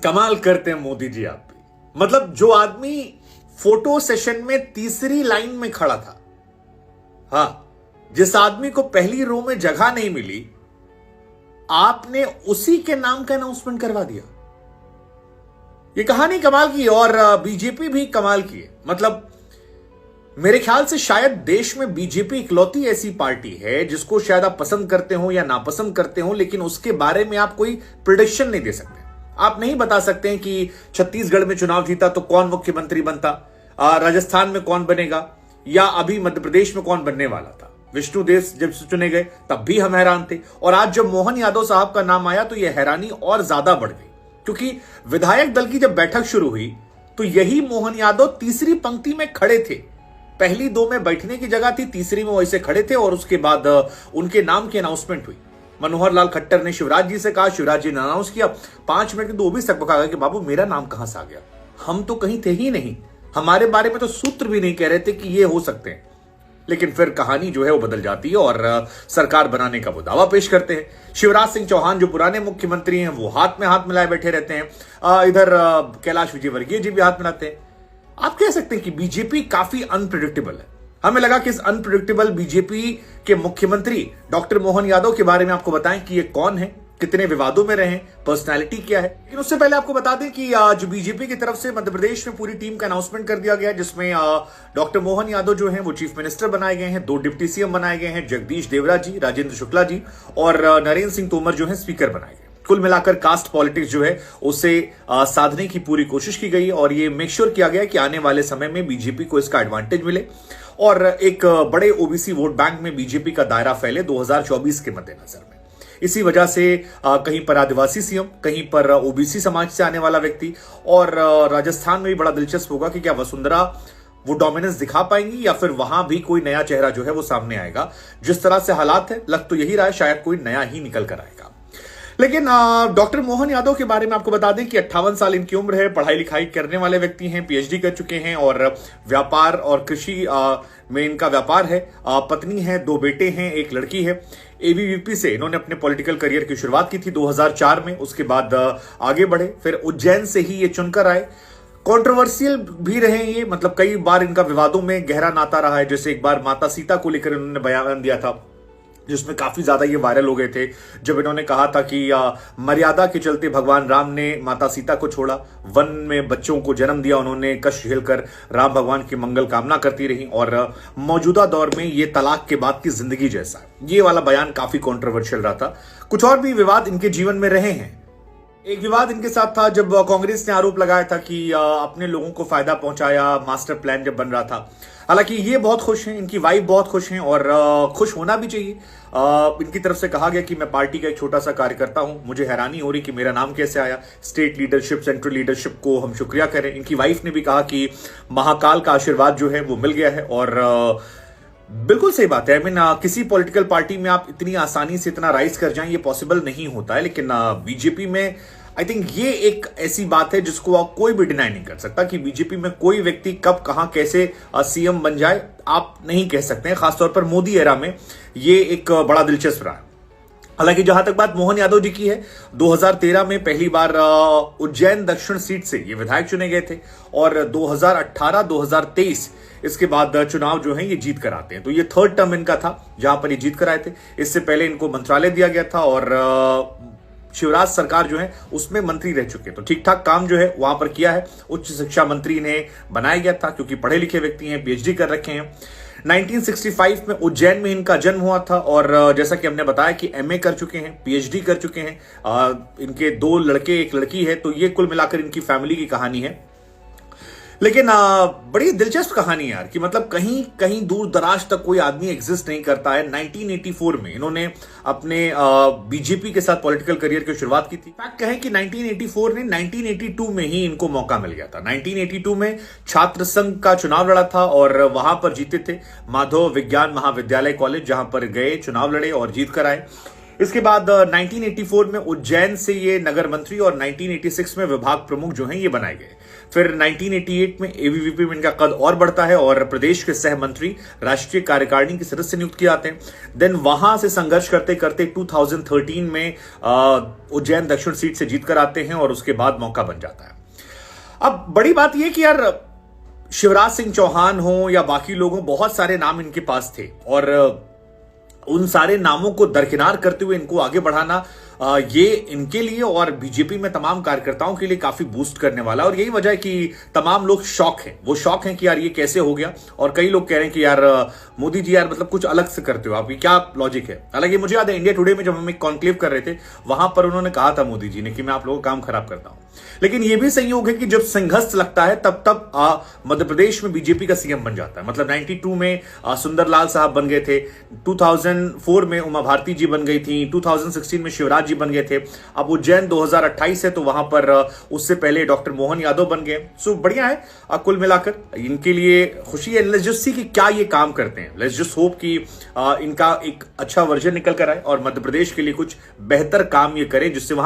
कमाल करते हैं मोदी जी आप भी। मतलब जो आदमी फोटो सेशन में तीसरी लाइन में खड़ा था, जिस आदमी को पहली रो में जगह नहीं मिली, आपने उसी के नाम का अनाउंसमेंट करवा दिया। ये कहानी कमाल की और बीजेपी भी कमाल की है। मतलब मेरे ख्याल से शायद देश में बीजेपी इकलौती ऐसी पार्टी है जिसको शायद आप पसंद करते हो या नापसंद करते हो, लेकिन उसके बारे में आप कोई प्रेडिक्शन नहीं दे सकते। आप नहीं बता सकते हैं कि छत्तीसगढ़ में चुनाव जीता तो कौन मुख्यमंत्री बनता, राजस्थान में कौन बनेगा, या अभी मध्य प्रदेश में कौन बनने वाला था। विष्णुदेव जब चुने गए तब भी हम हैरान थे, और आज जब मोहन यादव साहब का नाम आया तो यह हैरानी और ज्यादा बढ़ गई, क्योंकि विधायक दल की जब बैठक शुरू हुई तो यही मोहन यादव तीसरी पंक्ति में खड़े थे। पहली दो में बैठने की जगह थी, तीसरी में वैसे खड़े थे, और उसके बाद उनके नाम की अनाउंसमेंट हुई। मनोहर लाल खट्टर ने शिवराज जी से कहा, शिवराज जी ने अनाउंस किया। 5 मिनट के तो वो भी सकबका गया कि बाबू मेरा नाम कहां से आ गया, हम तो कहीं थे ही नहीं, हमारे बारे में तो सूत्र भी नहीं कह रहे थे कि ये हो सकते हैं। लेकिन फिर कहानी जो है वो बदल जाती है और सरकार बनाने का वो दावा पेश करते हैं। शिवराज सिंह चौहान जो पुराने मुख्यमंत्री हैं वो हाथ में हाथ मिलाए बैठे रहते हैं। इधर कैलाश विजयवर्गीय जी भी हाथ मिलाते हैं। आप कह सकते हैं कि बीजेपी काफी अनप्रिडिक्टेबल है। हमें लगा कि इस अनप्रिडिक्टेबल बीजेपी के मुख्यमंत्री डॉक्टर मोहन यादव के बारे में आपको बताएं कि ये कौन है, कितने विवादों में रहे, पर्सनालिटी क्या है। लेकिन उससे पहले आपको बता दें कि जो बीजेपी की तरफ से मध्य प्रदेश में पूरी टीम का अनाउंसमेंट कर दिया गया, जिसमें डॉक्टर मोहन यादव जो हैं वो चीफ मिनिस्टर बनाए गए हैं, 2 डिप्टी सीएम बनाए गए हैं, जगदीश देवरा जी, राजेंद्र शुक्ला जी और नरेंद्र सिंह तोमर जो है स्पीकर बनाए गए। कुल मिलाकर कास्ट पॉलिटिक्स जो है उसे साधने की पूरी कोशिश की गई और ये मेक श्योर किया गया कि आने वाले समय में बीजेपी को इसका एडवांटेज मिले और एक बड़े ओबीसी वोट बैंक में बीजेपी का दायरा फैले 2024 के मद्देनजर में। इसी वजह से कहीं पर आदिवासी सीएम, कहीं पर ओबीसी समाज से आने वाला व्यक्ति, और राजस्थान में भी बड़ा दिलचस्प होगा कि क्या वसुंधरा वो डोमिनेंस दिखा पाएंगी या फिर वहां भी कोई नया चेहरा जो है वो सामने आएगा। जिस तरह से हालात है, लग तो यही रहा है शायद कोई नया ही निकल कर आएगा। लेकिन डॉक्टर मोहन यादव के बारे में आपको बता दें कि 58 साल इनकी उम्र है, पढ़ाई लिखाई करने वाले व्यक्ति हैं, पीएचडी कर चुके हैं और व्यापार और कृषि में इनका व्यापार है। पत्नी है, 2 बेटे हैं, 1 लड़की है। एबीवीपी से इन्होंने अपने पॉलिटिकल करियर की शुरुआत की थी 2004 में, उसके बाद आगे बढ़े, फिर उज्जैन से ही ये चुनकर आए। कंट्रोवर्शियल भी रहे ये, मतलब कई बार इनका विवादों में गहरा नाता रहा है। जैसे एक बार माता सीता को लेकर इन्होंने बयान दिया था जिसमें काफी ज्यादा ये वायरल हो गए थे, जब इन्होंने कहा था कि मर्यादा के चलते भगवान राम ने माता सीता को छोड़ा, वन में बच्चों को जन्म दिया उन्होंने, कष्ट झेलकर राम भगवान की मंगल कामना करती रही और मौजूदा दौर में ये तलाक के बाद की जिंदगी जैसा। ये वाला बयान काफी कंट्रोवर्शियल रहा था। कुछ और भी विवाद इनके जीवन में रहे हैं। एक विवाद इनके साथ था जब कांग्रेस ने आरोप लगाया था कि अपने लोगों को फायदा पहुंचाया मास्टर प्लान जब बन रहा था। हालांकि ये बहुत खुश हैं, इनकी वाइफ बहुत खुश हैं और खुश होना भी चाहिए। इनकी तरफ से कहा गया कि मैं पार्टी का एक छोटा सा कार्यकर्ता हूं, मुझे हैरानी हो रही कि मेरा नाम कैसे आया। स्टेट लीडरशिप, सेंट्रल लीडरशिप को हम शुक्रिया करें। इनकी वाइफ ने भी कहा कि महाकाल का आशीर्वाद जो है वो मिल गया है और बिल्कुल सही बात है। आई मीन किसी पॉलिटिकल पार्टी में आप इतनी आसानी से इतना राइज कर जाएं ये पॉसिबल नहीं होता है, लेकिन बीजेपी में आई थिंक ये एक ऐसी बात है जिसको आप कोई भी डिनाई नहीं कर सकता कि बीजेपी में कोई व्यक्ति कब कहां कैसे सीएम बन जाए आप नहीं कह सकते हैं। खासतौर पर मोदी एरा में ये एक बड़ा दिलचस्प रहा है। हालांकि जहां तक बात मोहन यादव जी की है, 2013 में पहली बार उज्जैन दक्षिण सीट से ये विधायक चुने गए थे और 2018-2023 इसके बाद चुनाव जो है ये जीत कर आते हैं। तो ये 3rd टर्म इनका था जहां पर ये जीत कर आए थे। इससे पहले इनको मंत्रालय दिया गया था और शिवराज सरकार जो है उसमें मंत्री रह चुके, तो ठीक ठाक काम जो है वहां पर किया है। उच्च शिक्षा मंत्री इन्हें बनाया गया था क्योंकि पढ़े लिखे व्यक्ति हैं, पीएचडी कर रखे हैं। 1965 में उज्जैन में इनका जन्म हुआ था और जैसा कि हमने बताया कि एमए कर चुके हैं, पीएचडी कर चुके हैं। इनके 2 लड़के 1 लड़की है, तो ये कुल मिलाकर इनकी फैमिली की कहानी है। लेकिन बड़ी दिलचस्प कहानी है यार कि मतलब कहीं कहीं दूर दराज तक कोई आदमी एग्जिस्ट नहीं करता है। 1984 में इन्होंने अपने बीजेपी के साथ पॉलिटिकल करियर की शुरुआत की थी। फैक्ट कहें कि 1984 ने 1982 में ही इनको मौका मिल गया था। 1982 में छात्र संघ का चुनाव लड़ा था और वहां पर जीते थे। माधव विज्ञान महाविद्यालय कॉलेज जहां पर गए, चुनाव लड़े और जीत कर आए। इसके बाद 1984 में उज्जैन से ये नगर मंत्री और 1986 में विभाग प्रमुख जो हैं ये बनाए गए। फिर 1988 में एबीवीपी में इनका कद और बढ़ता है और प्रदेश के सह मंत्री राष्ट्रीय कार्यकारिणी के सदस्य नियुक्त किए जाते हैं। देन वहां से संघर्ष करते करते 2013 में उज्जैन दक्षिण सीट से जीत कर आते हैं और उसके बाद मौका बन जाता है। अब बड़ी बात यह कि यार शिवराज सिंह चौहान हो या बाकी लोगों, बहुत सारे नाम इनके पास थे और उन सारे नामों को दरकिनार करते हुए इनको आगे बढ़ाना ये इनके लिए और बीजेपी में तमाम कार्यकर्ताओं के लिए काफी बूस्ट करने वाला। और यही वजह है कि तमाम लोग शॉक हैं, वो शॉक हैं कि यार ये कैसे हो गया। और कई लोग कह रहे हैं कि यार मोदी जी यार मतलब कुछ अलग से करते हो आप, ये क्या लॉजिक है। हालांकि मुझे याद है इंडिया टुडे में जब हम एक कॉन्क्लेव कर रहे थे वहां पर उन्होंने कहा था मोदी जी ने कि मैं आप लोगों का काम खराब करता हूं। लेकिन यह भी संयोग है कि जब संघर्ष लगता है तब तब मध्य प्रदेश में बीजेपी का सीएम बन जाता है। मतलब 92 में सुंदरलाल साहब बन गए थे, 2004 में उमा भारती जी बन गई थी, 2016 में शिवराज जी बन गए थे। अब उज्जैन 2028 है तो वहां पर उससे पहले डॉक्टर मोहन यादव बन गए। सो बढ़िया है, कुल मिलाकर इनके लिए खुशी है। लेट्स जस्ट सी कि क्या ये काम करते हैं। लेट्स जस्ट होप कि इनका एक अच्छा वर्जन निकल कर आए और मध्य प्रदेश के लिए कुछ बेहतर काम ये करें जिससे